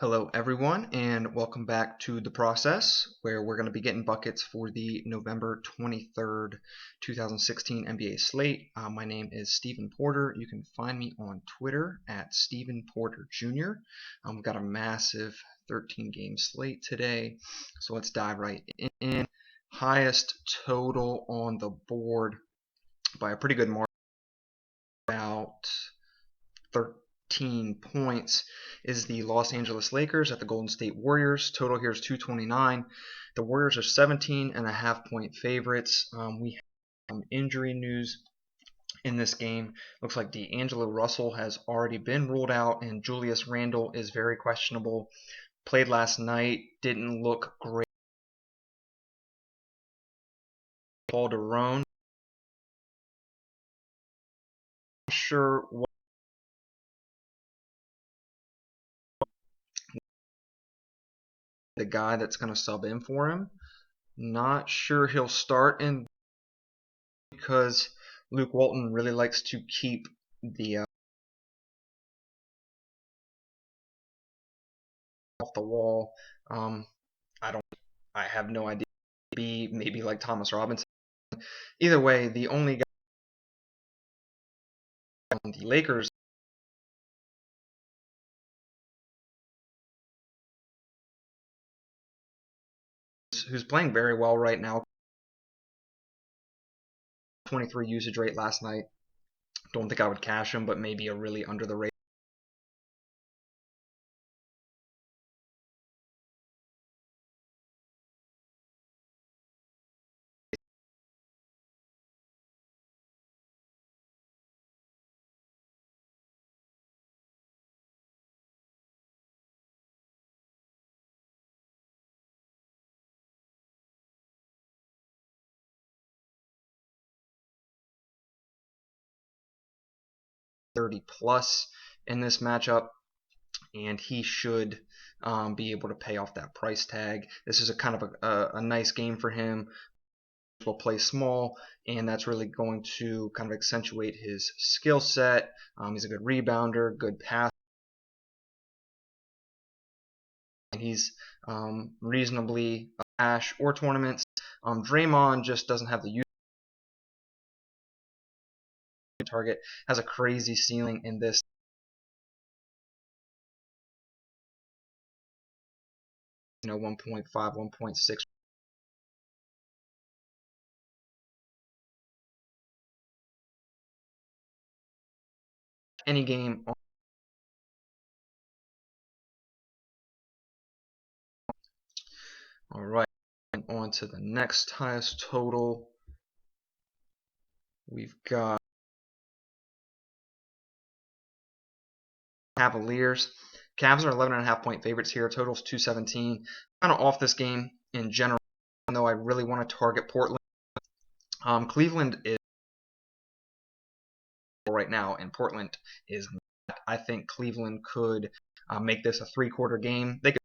Hello, everyone, and welcome back to The Process, where we're going to be getting buckets for the November 23rd, 2016 NBA slate. My name is Stephen Porter. You can find me on Twitter at Stephen Porter Jr. We've got a massive 13-game slate today, so let's dive right in. Highest total on the board by a pretty good margin, about 13 points, is the Los Angeles Lakers at the Golden State Warriors. Total here is 229. The Warriors are 17.5-point favorites. We have some injury news in this game. Looks like D'Angelo Russell has already been ruled out, and Julius Randle is very questionable. Played last night, didn't look great. Calderon, not sure what the guy that's going to sub in for him. Not sure he'll start in because Luke Walton really likes to keep the off the wall. I have no idea. Maybe like Thomas Robinson. Either way, the only guy on the Lakers who's playing very well right now. 23 usage rate last night. Don't think I would cash him, but maybe a really under the radar. $30 plus in this matchup, and he should be able to pay off that price tag. This is a kind of a nice game for him. Will play small, and that's really going to kind of accentuate his skill set. He's a good rebounder, good passer, and he's reasonably cash or tournaments. Draymond just doesn't have the target, has a crazy ceiling in this. 1.5, 1.6. Any game. All right, on to the next highest total. We've got Cavaliers. Cavs are 11.5-point favorites here. Total's 217. Kind of off this game in general, even though I really want to target Portland. Cleveland is right now, and Portland is not. I think Cleveland could make this a three-quarter game. They could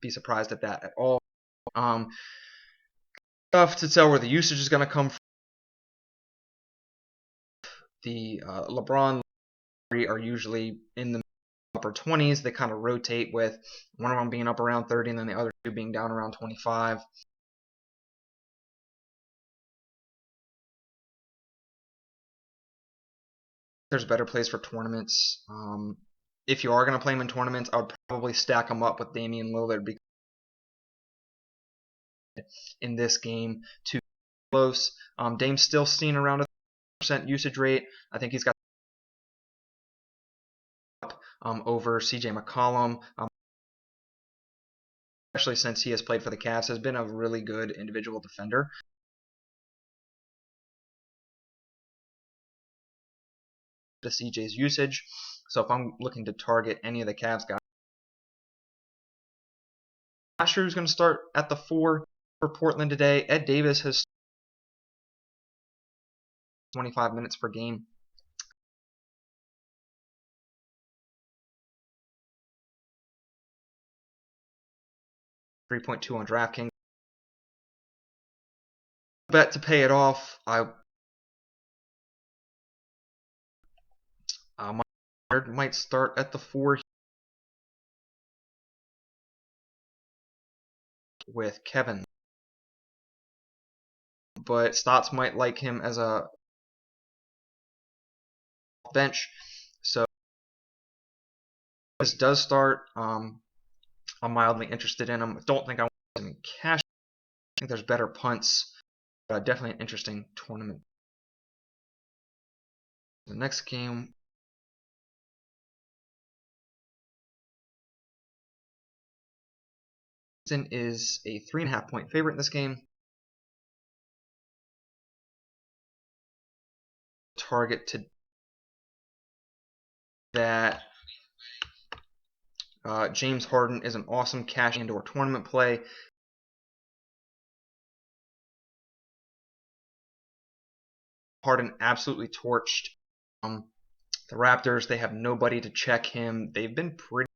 be surprised at that at all. Tough to tell where the usage is going to come from. The LeBron are usually in the upper 20s. They kind of rotate with one of them being up around 30 and then the other two being down around 25. There's a better place for tournaments. If you are going to play them in tournaments, I would probably stack them up with Damian Lillard because in this game too close. Dame's still seen around a 30% usage rate. I think he's got over CJ McCollum, especially since he has played for the Cavs, has been a really good individual defender. To CJ's usage. So if I'm looking to target any of the Cavs guys, I'm not sure who's going to start at the 4 for Portland today. Ed Davis has 25 minutes per game. $3.2 on Draftkings. Bet to pay it off. might start at the 4 with Kevin, but Stotts might like him as a bench. So this does start. I'm mildly interested in him. Don't think I want him in cash. I think there's better punts. Definitely an interesting tournament. The next game is a 3.5-point favorite in this game. Target to that. James Harden is an awesome cash and/or tournament play. Harden absolutely torched the Raptors. They have nobody to check him. They've been pretty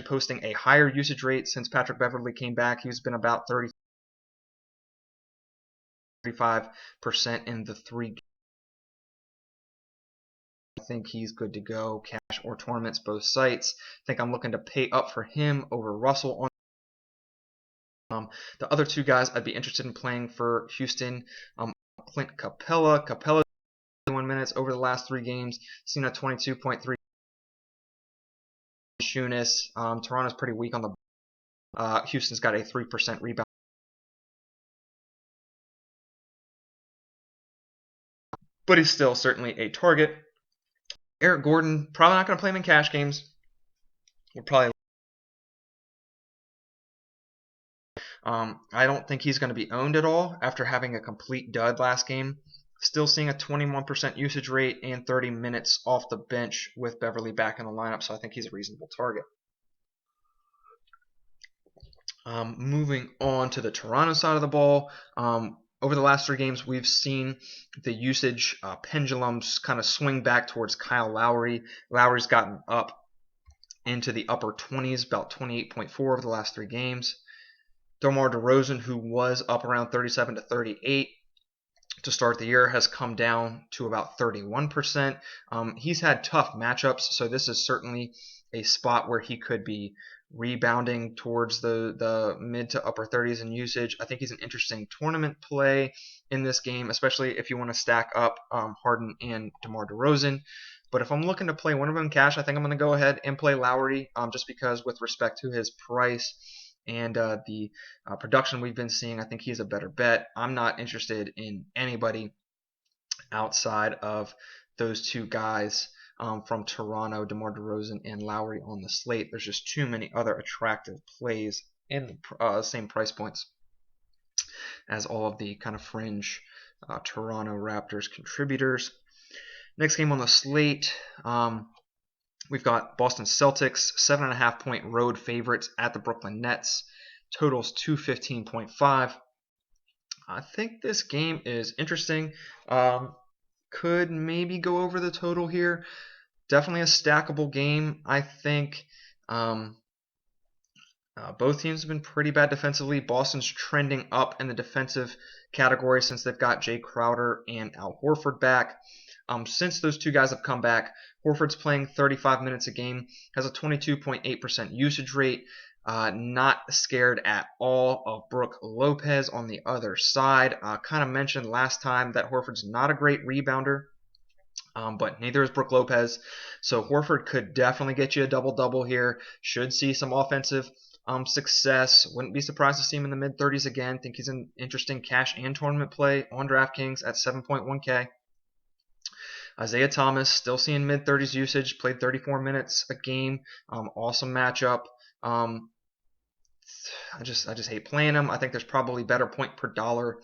posting a higher usage rate since Patrick Beverley came back. He's been about 35% in the 3 games. I think he's good to go. Cash or tournaments, both sites. I think I'm looking to pay up for him over Russell on the other 2 guys I'd be interested in playing for Houston. Clint Capella. Capella 21 minutes over the last 3 games. Seen a 22.3. Shunis. Toronto's pretty weak on the. Houston's got a 3% rebound. But he's still certainly a target. Eric Gordon, probably not going to play him in cash games. We'll probably. I don't think he's going to be owned at all after having a complete dud last game. Still seeing a 21% usage rate and 30 minutes off the bench with Beverley back in the lineup, so I think he's a reasonable target. Moving on to the Toronto side of the ball. Over the last 3 games, we've seen the usage pendulums kind of swing back towards Kyle Lowry. Lowry's gotten up into the upper 20s, about 28.4 over the last 3 games. DeMar DeRozan, who was up around 37 to 38 to start the year, has come down to about 31%. He's had tough matchups, so this is certainly a spot where he could be rebounding towards the mid to upper 30s in usage. I think he's an interesting tournament play in this game, especially if you want to stack up Harden and DeMar DeRozan. But if I'm looking to play one of them in cash, I think I'm going to go ahead and play Lowry just because with respect to his price and the production we've been seeing, I think he's a better bet. I'm not interested in anybody outside of those 2 guys from Toronto, DeMar DeRozan and Lowry on the slate. There's just too many other attractive plays in the same price points as all of the kind of fringe Toronto Raptors contributors. Next game on the slate, we've got Boston Celtics, 7.5-point road favorites at the Brooklyn Nets. Totals 215.5. I think this game is interesting. Could maybe go over the total here. Definitely a stackable game. I think both teams have been pretty bad defensively. Boston's trending up in the defensive category since they've got Jay Crowder and Al Horford back. Since those 2 guys have come back, Horford's playing 35 minutes a game, has a 22.8% usage rate. Not scared at all of Brook Lopez on the other side. Kind of mentioned last time that Horford's not a great rebounder, but neither is Brook Lopez. So Horford could definitely get you a double-double here. Should see some offensive success. Wouldn't be surprised to see him in the mid-30s again. Think he's an interesting cash and tournament play on Draftkings at 7.1K. Isaiah Thomas, still seeing mid-30s usage, played 34 minutes a game. Awesome matchup. I just hate playing him. I think there's probably better point per dollar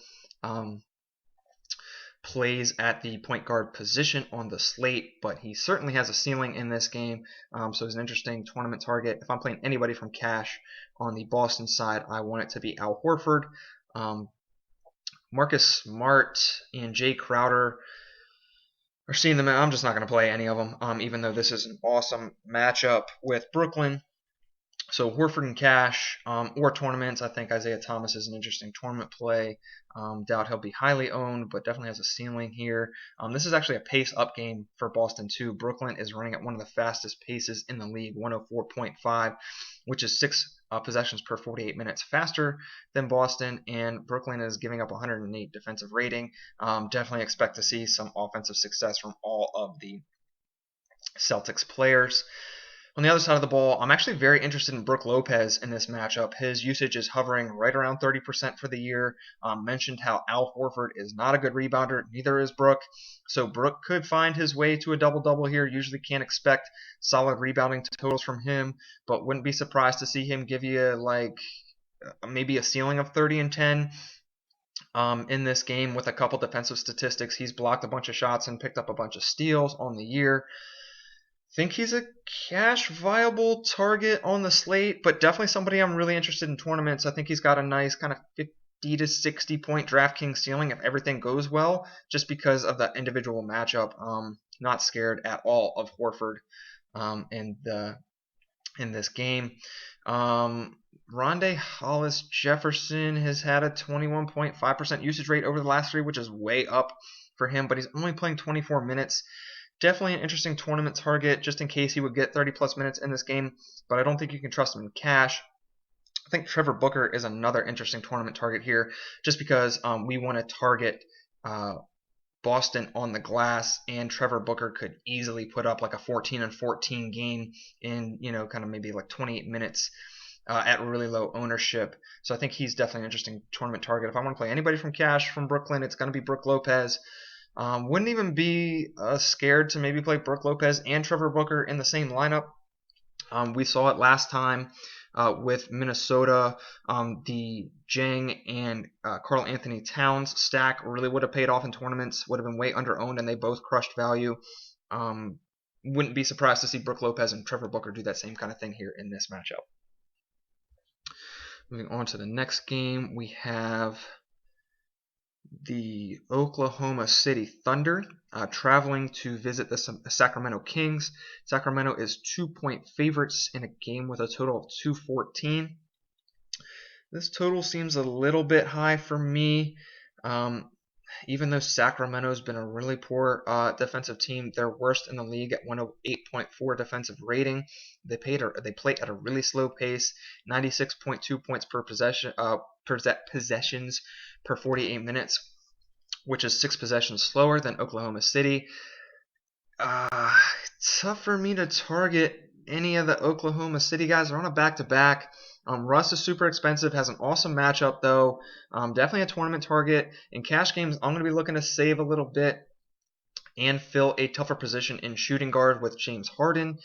plays at the point guard position on the slate, but he certainly has a ceiling in this game, so he's an interesting tournament target. If I'm playing anybody from cash on the Boston side, I want it to be Al Horford. Marcus Smart and Jay Crowder are seeing them. I'm just not going to play any of them, even though this is an awesome matchup with Brooklyn. So Horford and cash or tournaments. I think Isaiah Thomas is an interesting tournament play. Doubt he'll be highly owned, but definitely has a ceiling here. This is actually a pace up game for Boston too. Brooklyn is running at one of the fastest paces in the league, 104.5, which is 6 possessions per 48 minutes faster than Boston, and Brooklyn is giving up 108 defensive rating. Definitely expect to see some offensive success from all of the Celtics players. On the other side of the ball, I'm actually very interested in Brook Lopez in this matchup. His usage is hovering right around 30% for the year. Mentioned how Al Horford is not a good rebounder, neither is Brook. So Brook could find his way to a double-double here. Usually can't expect solid rebounding totals from him, but wouldn't be surprised to see him give you like maybe a ceiling of 30 and 10. In this game with a couple defensive statistics. He's blocked a bunch of shots and picked up a bunch of steals on the year. Think he's a cash viable target on the slate, but definitely somebody I'm really interested in tournaments. I think he's got a nice kind of 50 to 60 point DraftKings ceiling if everything goes well, just because of the individual matchup. Not scared at all of Horford in this game. Rondé Hollis Jefferson has had a 21.5% usage rate over the last 3, which is way up for him, but he's only playing 24 minutes. Definitely an interesting tournament target just in case he would get 30 plus minutes in this game, but I don't think you can trust him in cash. I think Trevor Booker is another interesting tournament target here just because we want to target Boston on the glass, and Trevor Booker could easily put up like a 14 and 14 game in, kind of maybe like 28 minutes at really low ownership. So I think he's definitely an interesting tournament target. If I want to play anybody from cash from Brooklyn, it's going to be Brook Lopez. Wouldn't even be scared to maybe play Brook Lopez and Trevor Booker in the same lineup. We saw it last time with Minnesota. The Jang and Karl Anthony Towns stack really would have paid off in tournaments, would have been way under owned, and they both crushed value. Wouldn't be surprised to see Brook Lopez and Trevor Booker do that same kind of thing here in this matchup. Moving on to the next game, we have the Oklahoma City Thunder traveling to visit the Sacramento Kings. Sacramento is 2-point favorites in a game with a total of 214. This total seems a little bit high for me. Even though Sacramento's been a really poor defensive team, they're worst in the league at 108.4 defensive rating. They play at a really slow pace, 96.2 points per possession, possessions per 48 minutes, which is 6 possessions slower than Oklahoma City. Tough for me to target any of the Oklahoma City guys. They're on a back-to-back. Russ is super expensive, has an awesome matchup though. Definitely a tournament target. In cash games, I'm going to be looking to save a little bit and fill a tougher position in shooting guard with James Harden.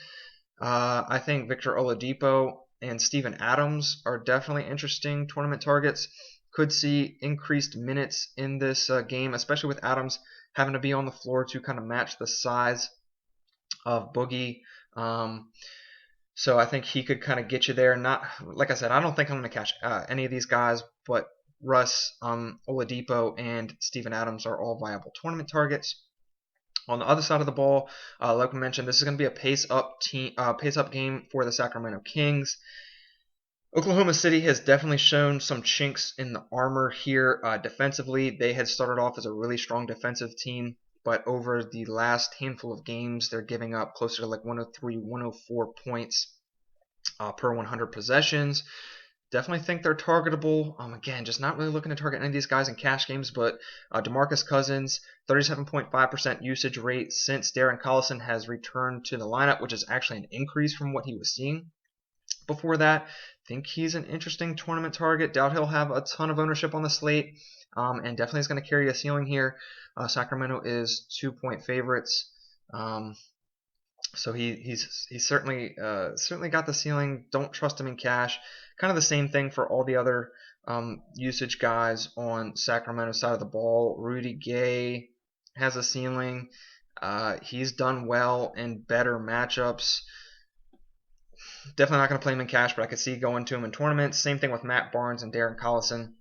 I think Victor Oladipo and Steven Adams are definitely interesting tournament targets. Could see increased minutes in this game, especially with Adams having to be on the floor to kind of match the size of Boogie. So I think he could kind of get you there. Not like I said, I don't think I'm going to catch any of these guys, but Russ, Oladipo, and Steven Adams are all viable tournament targets. On the other side of the ball, like we mentioned, this is going to be a pace-up game for the Sacramento Kings. Oklahoma City has definitely shown some chinks in the armor here defensively. They had started off as a really strong defensive team, but over the last handful of games, they're giving up closer to like 103, 104 points per 100 possessions. Definitely think they're targetable. Again, just not really looking to target any of these guys in cash games, but DeMarcus Cousins, 37.5% usage rate since Darren Collison has returned to the lineup, which is actually an increase from what he was seeing before that. Think he's an interesting tournament target. Doubt he'll have a ton of ownership on the slate, and definitely is going to carry a ceiling here. Sacramento is 2-point favorites, so he's certainly got the ceiling. Don't trust him in cash. Kind of the same thing for all the other usage guys on Sacramento's side of the ball. Rudy Gay has a ceiling. He's done well in better matchups. Definitely not going to play him in cash, but I could see going to him in tournaments. Same thing with Matt Barnes and Darren Collison.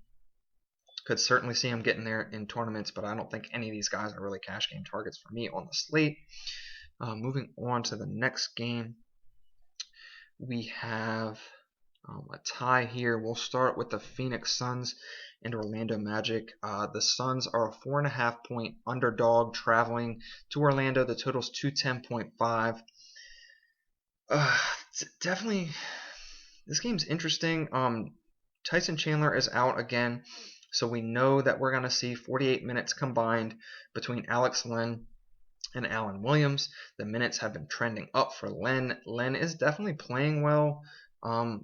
Could certainly see him getting there in tournaments, but I don't think any of these guys are really cash game targets for me on the slate. Moving on to the next game, we have A tie here. We'll start with the Phoenix Suns and Orlando Magic. The Suns are a 4.5 point underdog traveling to Orlando. The total's 210.5. Definitely, this game's interesting. Tyson Chandler is out again, so we know that we're going to see 48 minutes combined between Alex Len and Alan Williams. The minutes have been trending up for Len. Len is definitely playing well.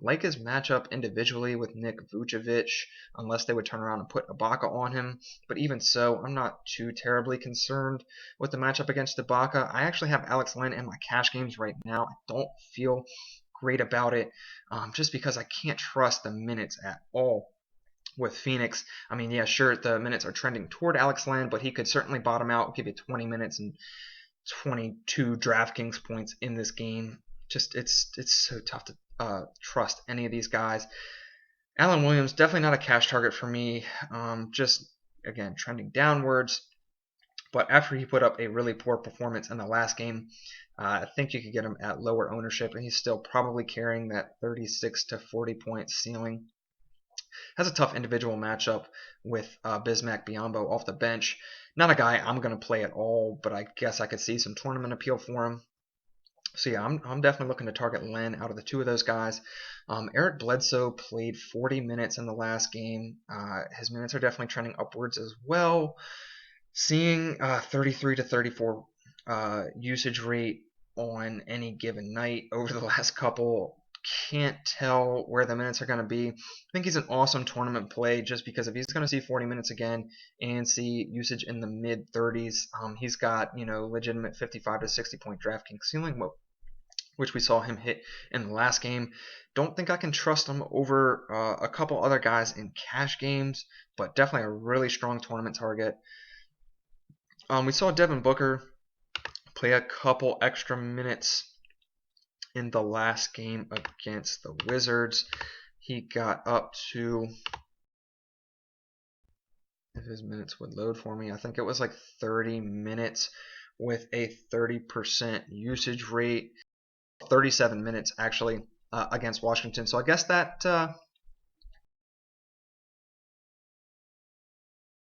Like his matchup individually with Nick Vucevic, unless they would turn around and put Ibaka on him. But even so, I'm not too terribly concerned with the matchup against Ibaka. I actually have Alex Len in my cash games right now. I don't feel great about it, just because I can't trust the minutes at all with Phoenix. I mean, yeah, sure, the minutes are trending toward Alex Len, but he could certainly bottom out, give you 20 minutes and 22 Draftkings points in this game. Just it's so tough to trust any of these guys. Alan Williams, definitely not a cash target for me. Just, again, trending downwards. But after he put up a really poor performance in the last game, I think you could get him at lower ownership, and he's still probably carrying that 36 to 40 point ceiling. Has a tough individual matchup with Bismack Biyombo off the bench. Not a guy I'm going to play at all, but I guess I could see some tournament appeal for him. So yeah, I'm definitely looking to target Len out of the two of those guys. Eric Bledsoe played 40 minutes in the last game. His minutes are definitely trending upwards as well. Seeing 33 to 34 usage rate on any given night over the last couple. Can't tell where the minutes are going to be. I think he's an awesome tournament play just because if he's going to see 40 minutes again and see usage in the mid 30s, he's got legitimate 55 to 60 point DraftKings ceiling, which we saw him hit in the last game. Don't think I can trust him over a couple other guys in cash games, but definitely a really strong tournament target. We saw Devin Booker play a couple extra minutes in the last game against the Wizards. He got up to, if his minutes would load for me, I think it was like 30 minutes with a 30% usage rate. 37 minutes actually against Washington. So I guess that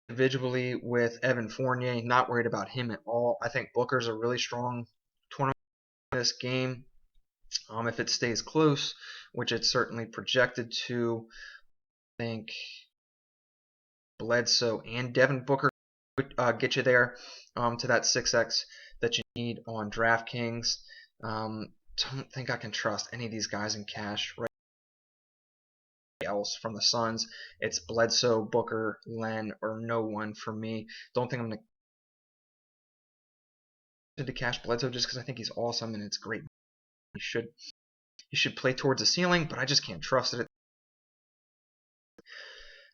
individually with Evan Fournier, not worried about him at all. I think Booker's a really strong tournament in this game. If it stays close, which it's certainly projected to, I think Bledsoe and Devin Booker would get you there to that 6x that you need on DraftKings. Don't think I can trust any of these guys in cash right else from the Suns. It's Bledsoe, Booker, Len, or no one for me. Don't think I'm going to cash Bledsoe just because I think he's awesome and it's great. He should play towards the ceiling, but I just can't trust it.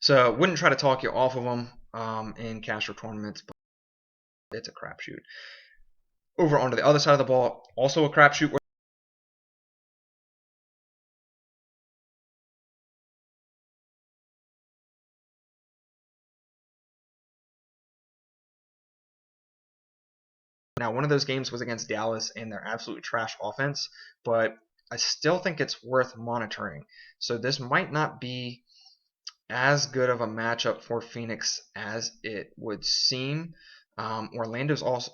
So wouldn't try to talk you off of him in cash or tournaments, but it's a crapshoot. Over onto the other side of the ball, also a crapshoot. Now, one of those games was against Dallas and their absolute trash offense, but I still think it's worth monitoring. So this might not be as good of a matchup for Phoenix as it would seem. Orlando's also